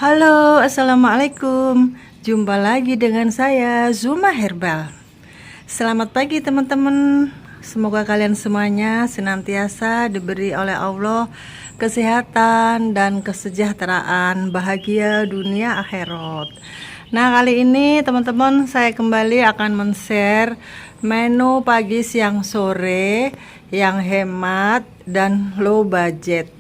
Halo, assalamualaikum. Jumpa lagi dengan saya, Zuma Herbal. Selamat pagi teman-teman. Semoga kalian semuanya senantiasa diberi oleh Allah kesehatan dan kesejahteraan, bahagia dunia akhirat. Nah, kali ini teman-teman saya kembali akan men-share menu pagi, siang, sore yang hemat dan low budget.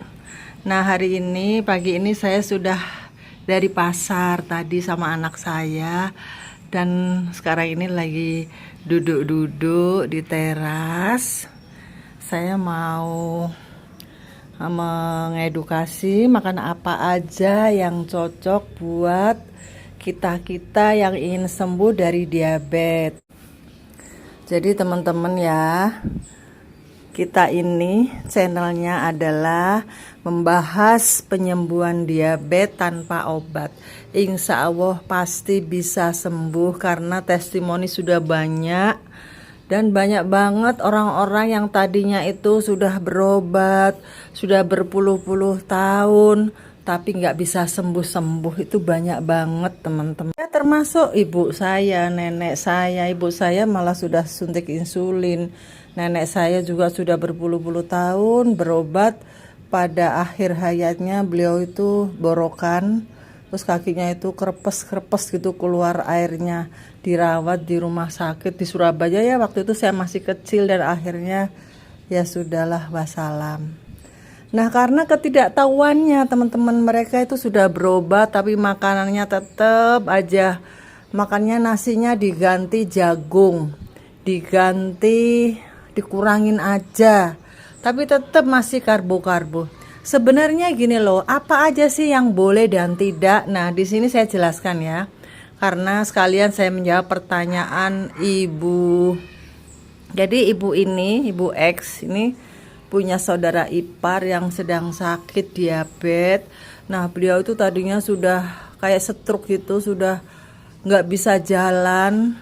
Nah, hari ini pagi ini saya sudah dari pasar tadi sama anak saya, dan sekarang ini lagi duduk-duduk di teras. Saya mau mengedukasi makan apa aja yang cocok buat kita-kita yang ingin sembuh dari diabetes. Jadi teman-teman ya, kita ini channelnya adalah membahas penyembuhan diabetes tanpa obat. Insya Allah pasti bisa sembuh karena testimoni sudah banyak. Dan banyak banget orang-orang yang tadinya itu sudah berobat, sudah berpuluh-puluh tahun, tapi nggak bisa sembuh-sembuh. Itu banyak banget teman-teman. Ya, termasuk ibu saya, nenek saya. Ibu saya malah sudah suntik insulin. Nenek saya juga sudah berpuluh-puluh tahun berobat. Pada akhir hayatnya beliau itu borokan, terus kakinya itu krepes-krepes gitu, keluar airnya, dirawat di rumah sakit di Surabaya ya. Waktu itu saya masih kecil dan akhirnya ya sudahlah, wassalam. Nah, karena ketidaktahuannya teman-teman, mereka itu sudah berobat tapi makanannya tetap aja, makannya nasinya diganti jagung, dikurangin aja, tapi tetap masih karbo-karbo. Sebenarnya gini loh, apa aja sih yang boleh dan tidak? Nah, di sini saya jelaskan ya, karena sekalian saya menjawab pertanyaan ibu. Jadi ibu ini, ibu X ini punya saudara ipar yang sedang sakit diabetes. Nah, beliau itu tadinya sudah kayak stroke gitu, sudah nggak bisa jalan.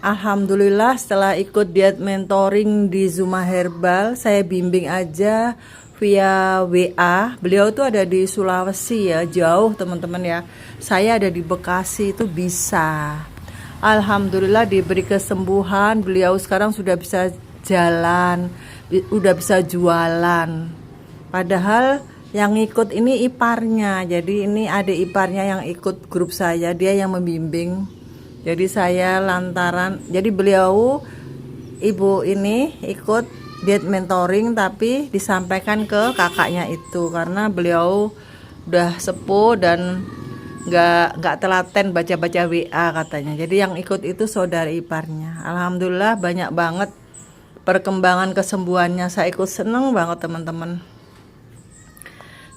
Alhamdulillah setelah ikut diet mentoring di Zuma Herbal, saya bimbing aja via WA. Beliau tuh ada di Sulawesi ya, jauh teman-teman ya. Saya ada di Bekasi, itu bisa. Alhamdulillah diberi kesembuhan, beliau sekarang sudah bisa jalan, udah bisa jualan. Padahal yang ikut ini iparnya, jadi ini adik iparnya yang ikut grup saya, dia yang membimbing. Jadi saya jadi beliau, ibu ini ikut diet mentoring tapi disampaikan ke kakaknya itu karena beliau udah sepuh dan nggak telaten baca-baca WA katanya. Jadi yang ikut itu saudara iparnya. Alhamdulillah banyak banget perkembangan kesembuhannya. Saya ikut seneng banget teman-teman.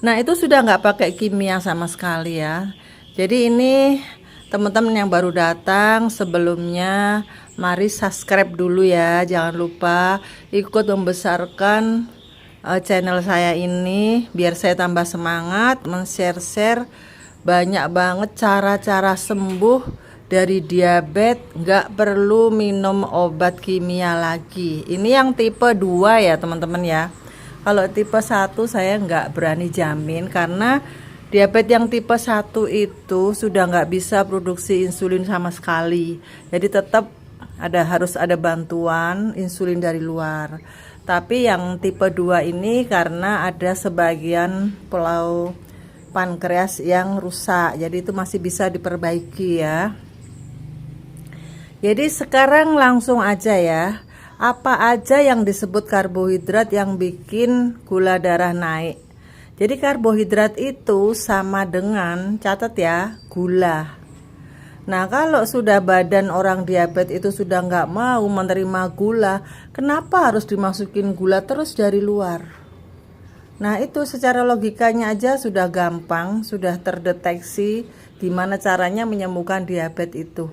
Nah, itu sudah nggak pakai kimia sama sekali ya. Jadi ini teman-teman yang baru datang, sebelumnya mari subscribe dulu ya. Jangan lupa ikut membesarkan channel saya ini biar saya tambah semangat men-share banyak banget cara-cara sembuh dari diabetes, nggak perlu minum obat kimia lagi. Ini yang tipe 2 ya teman-teman ya. Kalau tipe 1 saya nggak berani jamin karena diabetes yang tipe 1 itu sudah nggak bisa produksi insulin sama sekali. Jadi tetap harus ada bantuan insulin dari luar. Tapi yang tipe 2 ini karena ada sebagian pulau pankreas yang rusak. Jadi itu masih bisa diperbaiki ya. Jadi sekarang langsung aja ya. Apa aja yang disebut karbohidrat yang bikin gula darah naik? Jadi karbohidrat itu sama dengan, catat ya, gula. Nah, kalau sudah badan orang diabetes itu sudah nggak mau menerima gula, kenapa harus dimasukin gula terus dari luar? Nah, itu secara logikanya aja sudah gampang, sudah terdeteksi gimana caranya menyembuhkan diabetes itu.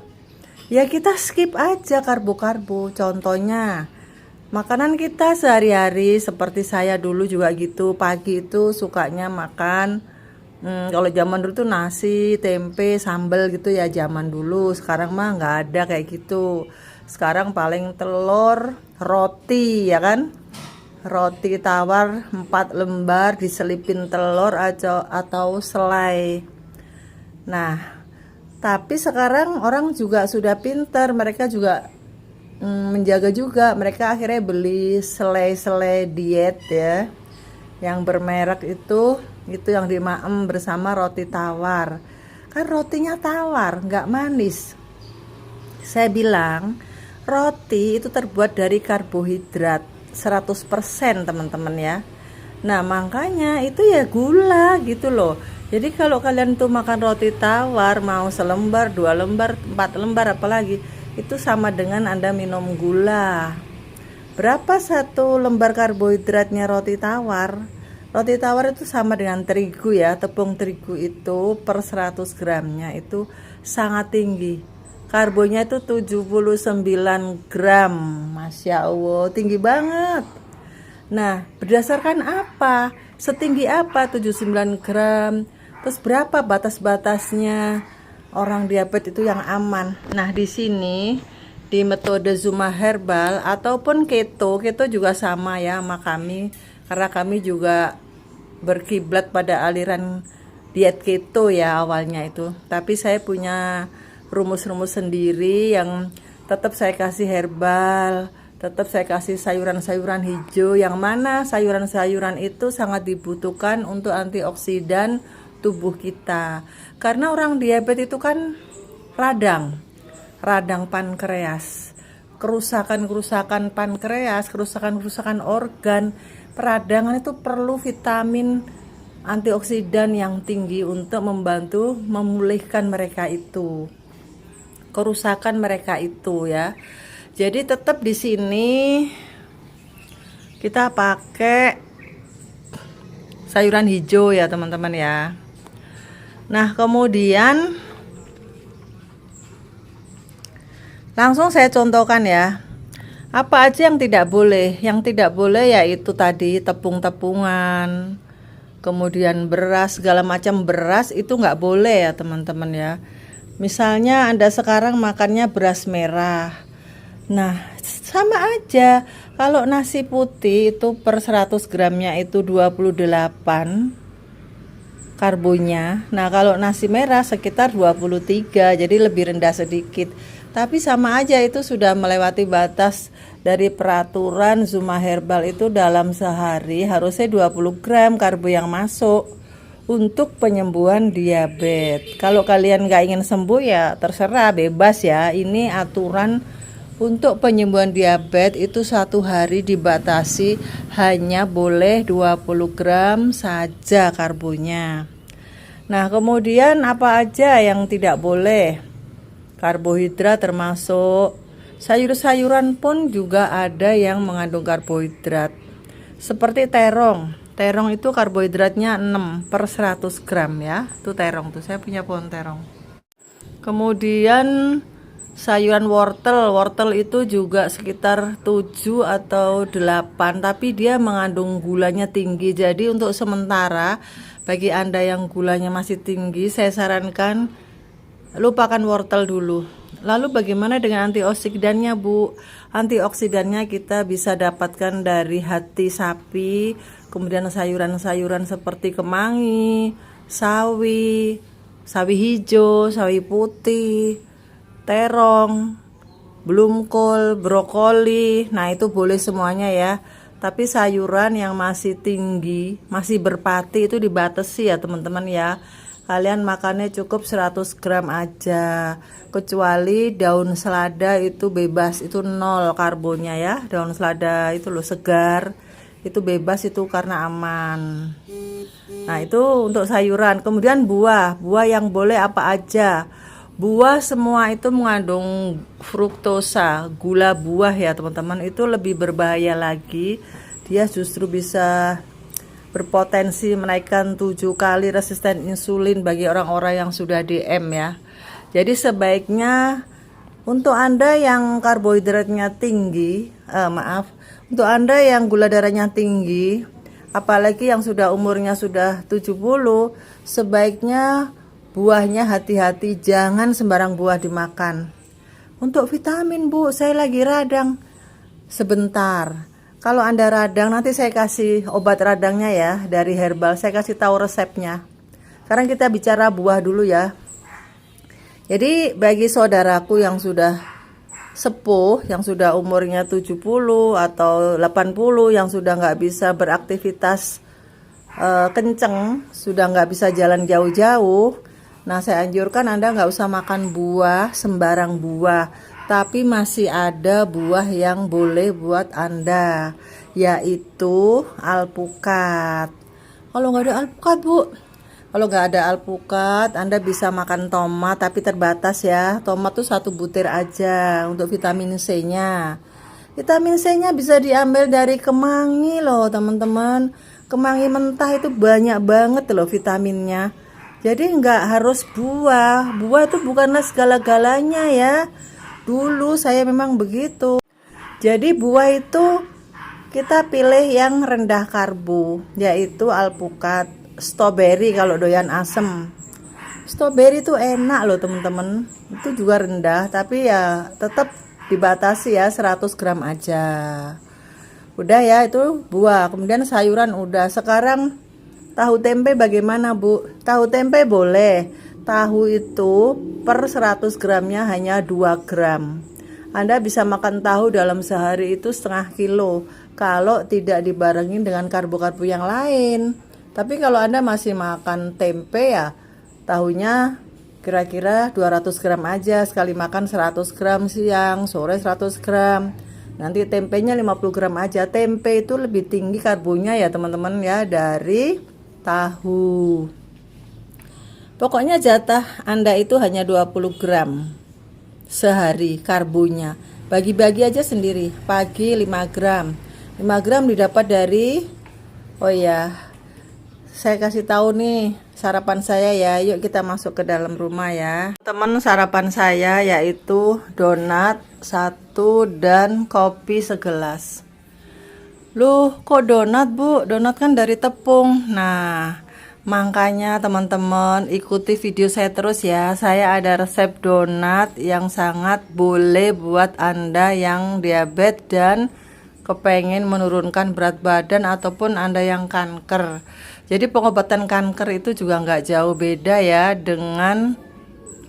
Ya kita skip aja karbo-karbo. Contohnya makanan kita sehari-hari, seperti saya dulu juga gitu, pagi itu sukanya makan kalau zaman dulu tuh nasi, tempe, sambal gitu ya zaman dulu. Sekarang mah nggak ada kayak gitu. Sekarang paling telur, roti ya kan, roti tawar 4 lembar diselipin telur atau selai. Nah, tapi sekarang orang juga sudah pintar, mereka juga menjaga juga. Mereka akhirnya beli selai-selai diet ya, yang bermerek itu yang dimaem bersama roti tawar. Kan rotinya tawar, nggak manis. Saya bilang, roti itu terbuat dari karbohidrat 100% teman-teman ya. Nah makanya itu ya gula gitu loh. Jadi kalau kalian tuh makan roti tawar, mau selembar, 2 lembar, 4 lembar apalagi, itu sama dengan Anda minum gula. Berapa 1 lembar karbohidratnya roti tawar? Roti tawar itu sama dengan terigu ya. Tepung terigu itu per 100 gramnya itu sangat tinggi. Karbonya itu 79 gram. Masya Allah, tinggi banget. Nah, berdasarkan apa? Setinggi apa 79 gram? Terus berapa batas-batasnya orang diabetes itu yang aman? Nah, di sini di metode Zuma Herbal ataupun keto juga sama ya sama kami, karena kami juga berkiblat pada aliran diet keto ya awalnya itu. Tapi saya punya rumus-rumus sendiri yang tetap saya kasih herbal, tetap saya kasih sayuran-sayuran hijau, yang mana sayuran-sayuran itu sangat dibutuhkan untuk antioksidan tubuh kita. Karena orang diabetes itu kan radang pankreas, kerusakan pankreas, kerusakan organ, peradangan itu perlu vitamin antioksidan yang tinggi untuk membantu memulihkan mereka itu, kerusakan mereka itu ya. Jadi tetap di sini kita pakai sayuran hijau ya teman-teman ya. Nah kemudian langsung saya contohkan ya, apa aja yang tidak boleh. Yang tidak boleh yaitu tadi tepung-tepungan, kemudian beras, segala macam beras itu nggak boleh ya teman-teman ya. Misalnya Anda sekarang makannya beras merah, nah sama aja. Kalau nasi putih itu per 100 gramnya itu 28 karbonya. Nah kalau nasi merah sekitar 23, jadi lebih rendah sedikit. Tapi sama aja, itu sudah melewati batas dari peraturan Zuma Herbal itu dalam sehari harusnya 20 gram karbo yang masuk untuk penyembuhan diabetes. Kalau kalian gak ingin sembuh ya terserah, bebas ya. Ini aturan untuk penyembuhan diabetes itu 1 hari dibatasi hanya boleh 20 gram saja karbonya. Nah kemudian apa aja yang tidak boleh? Karbohidrat termasuk sayur-sayuran pun juga ada yang mengandung karbohidrat. Seperti terong. Terong itu karbohidratnya 6 per 100 gram ya. Itu terong tuh, saya punya pohon terong. Kemudian sayuran wortel itu juga sekitar 7 atau 8, tapi dia mengandung gulanya tinggi. Jadi untuk sementara bagi Anda yang gulanya masih tinggi, saya sarankan lupakan wortel dulu. Lalu bagaimana dengan antioksidannya, Bu? Antioksidannya kita bisa dapatkan dari hati sapi, kemudian sayuran-sayuran seperti kemangi, sawi hijau, sawi putih, terong, blumkol, brokoli. Nah, itu boleh semuanya ya. Tapi sayuran yang masih tinggi, masih berpati itu dibatasi ya, teman-teman ya. Kalian makannya cukup 100 gram aja. Kecuali daun selada itu bebas, itu 0 karbonya ya. Daun selada itu loh segar, itu bebas, itu karena aman. Nah, itu untuk sayuran. Kemudian buah yang boleh apa aja? Buah semua itu mengandung fruktosa, gula buah ya teman-teman. Itu lebih berbahaya lagi. Dia justru bisa berpotensi menaikkan 7 kali resisten insulin bagi orang-orang yang sudah DM ya. Jadi sebaiknya untuk Anda yang karbohidratnya tinggi, untuk Anda yang gula darahnya tinggi, apalagi yang sudah umurnya sudah 70, sebaiknya buahnya hati-hati, jangan sembarang buah dimakan. Untuk vitamin, Bu, saya lagi radang. Sebentar. Kalau Anda radang, nanti saya kasih obat radangnya ya dari herbal. Saya kasih tahu resepnya. Sekarang kita bicara buah dulu ya. Jadi bagi saudaraku yang sudah sepuh, yang sudah umurnya 70 atau 80, yang sudah nggak bisa beraktivitas kenceng, sudah nggak bisa jalan jauh-jauh, nah saya anjurkan Anda nggak usah makan buah, sembarang buah, tapi masih ada buah yang boleh buat Anda, yaitu alpukat. Kalau nggak ada alpukat, Bu, kalau nggak ada alpukat, Anda bisa makan tomat, tapi terbatas ya. Tomat tuh 1 butir aja untuk vitamin C-nya. Vitamin C-nya bisa diambil dari kemangi loh, teman-teman. Kemangi mentah itu banyak banget loh vitaminnya. Jadi nggak harus buah. Buah itu bukanlah segala-galanya ya. Dulu saya memang begitu. Jadi buah itu kita pilih yang rendah karbo, yaitu alpukat, strawberry kalau doyan asem. Strawberry itu enak loh teman-teman. Itu juga rendah, tapi ya tetap dibatasi ya, 100 gram aja. Udah ya, itu buah. Kemudian sayuran udah. Sekarang tahu tempe bagaimana, Bu? Tahu tempe boleh. Tahu itu per 100 gramnya hanya 2 gram. Anda bisa makan tahu dalam sehari itu setengah kilo kalau tidak dibarengin dengan karbo-karbo yang lain. Tapi kalau Anda masih makan tempe ya, tahunya kira-kira 200 gram aja. Sekali makan 100 gram siang, sore 100 gram. Nanti tempenya 50 gram aja. Tempe itu lebih tinggi karbonya ya teman-teman ya dari tahu. Pokoknya jatah Anda itu hanya 20 gram sehari karbonya. Bagi-bagi aja sendiri. Pagi 5 gram. 5 gram didapat dari, oh ya, saya kasih tahu nih sarapan saya ya. Yuk kita masuk ke dalam rumah ya. Teman, sarapan saya yaitu donat 1 dan kopi segelas. Loh, kok donat, Bu? Donat kan dari tepung. Nah, makanya teman-teman ikuti video saya terus ya. Saya ada resep donat yang sangat boleh buat Anda yang diabetes dan kepengen menurunkan berat badan ataupun Anda yang kanker. Jadi pengobatan kanker itu juga nggak jauh beda ya dengan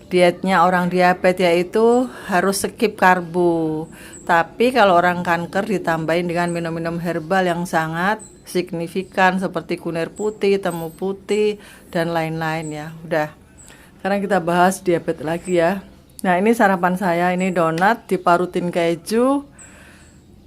dietnya orang diabetes, yaitu harus skip karbo. Tapi kalau orang kanker ditambahin dengan minum-minum herbal yang sangat signifikan seperti kunir putih, temu putih, dan lain-lain ya. Udah, sekarang kita bahas diabetes lagi ya. Nah, ini sarapan saya, ini donat diparutin keju.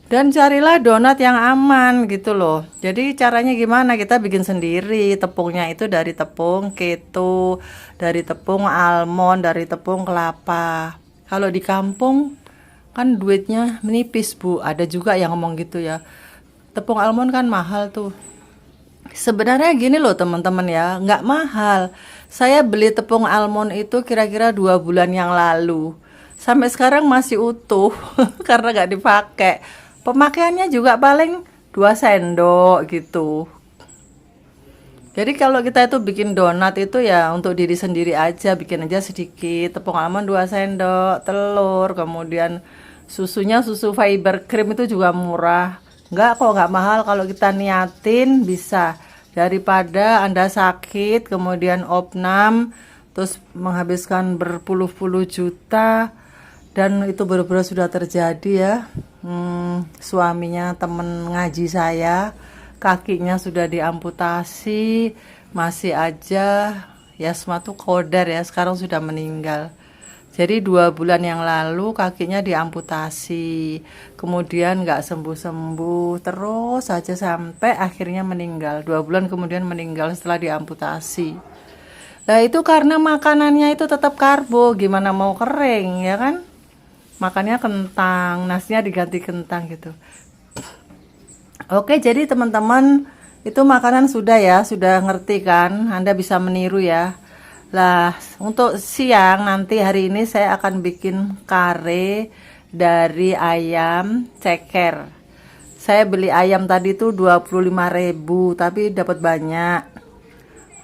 Dan carilah donat yang aman gitu loh. Jadi caranya gimana? Kita bikin sendiri. Tepungnya itu dari tepung keto, dari tepung almond, dari tepung kelapa. Kalau di kampung kan duitnya menipis, Bu. Ada juga yang ngomong gitu ya. Tepung almond kan mahal tuh. Sebenarnya gini loh teman-teman ya, nggak mahal. Saya beli tepung almond itu kira-kira 2 bulan yang lalu. Sampai sekarang masih utuh karena nggak dipakai. Pemakaiannya juga paling 2 sendok gitu. Jadi kalau kita itu bikin donat itu ya untuk diri sendiri aja, bikin aja sedikit. Tepung almond 2 sendok, telur, kemudian susunya susu fiber cream itu juga murah. Enggak kok, enggak mahal kalau kita niatin bisa. Daripada Anda sakit, kemudian opnam, terus menghabiskan berpuluh-puluh juta, dan itu benar-benar sudah terjadi ya. Suaminya temen ngaji saya, kakinya sudah diamputasi, masih aja Yasma tuh koder ya, sekarang sudah meninggal. Jadi 2 bulan yang lalu kakinya diamputasi, kemudian nggak sembuh-sembuh, terus saja sampai akhirnya meninggal. 2 bulan kemudian meninggal setelah diamputasi. Nah itu karena makanannya itu tetap karbo, gimana mau kering ya kan? Makannya kentang, nasinya diganti kentang gitu. Oke, jadi teman-teman itu makanan sudah ya, sudah ngerti kan? Anda bisa meniru ya. Lah, untuk siang nanti hari ini saya akan bikin kare dari ayam ceker. Saya beli ayam tadi tuh 25.000, tapi dapat banyak.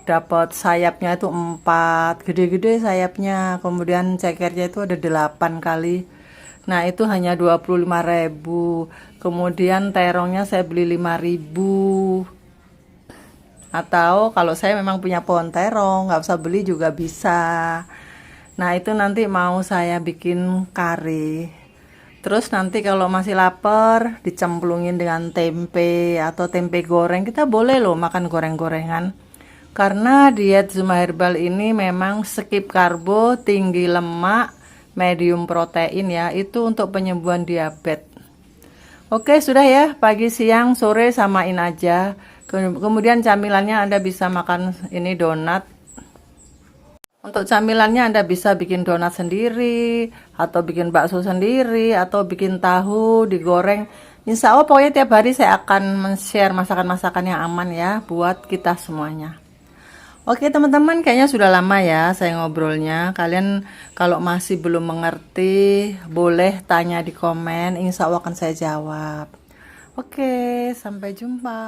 Dapat sayapnya itu 4, gede-gede sayapnya. Kemudian cekernya itu ada 8 kali. Nah, itu hanya 25.000. Kemudian terongnya saya beli 5.000. Atau kalau saya memang punya pohon terong, nggak usah beli juga bisa. Nah, itu nanti mau saya bikin kari. Terus nanti kalau masih lapar, dicemplungin dengan tempe atau tempe goreng. Kita boleh loh makan goreng-gorengan. Karena diet Zuma Herbal ini memang skip karbo, tinggi lemak, medium protein ya. Itu untuk penyembuhan diabetes. Oke, sudah ya. Pagi, siang, sore samain aja. Kemudian camilannya Anda bisa makan ini donat. Untuk camilannya Anda bisa bikin donat sendiri, atau bikin bakso sendiri, atau bikin tahu digoreng. Insya Allah pokoknya tiap hari saya akan men-share masakan-masakan yang aman ya buat kita semuanya. Oke teman-teman, kayaknya sudah lama ya saya ngobrolnya. Kalian kalau masih belum mengerti, boleh tanya di komen, insya Allah akan saya jawab. Oke, sampai jumpa.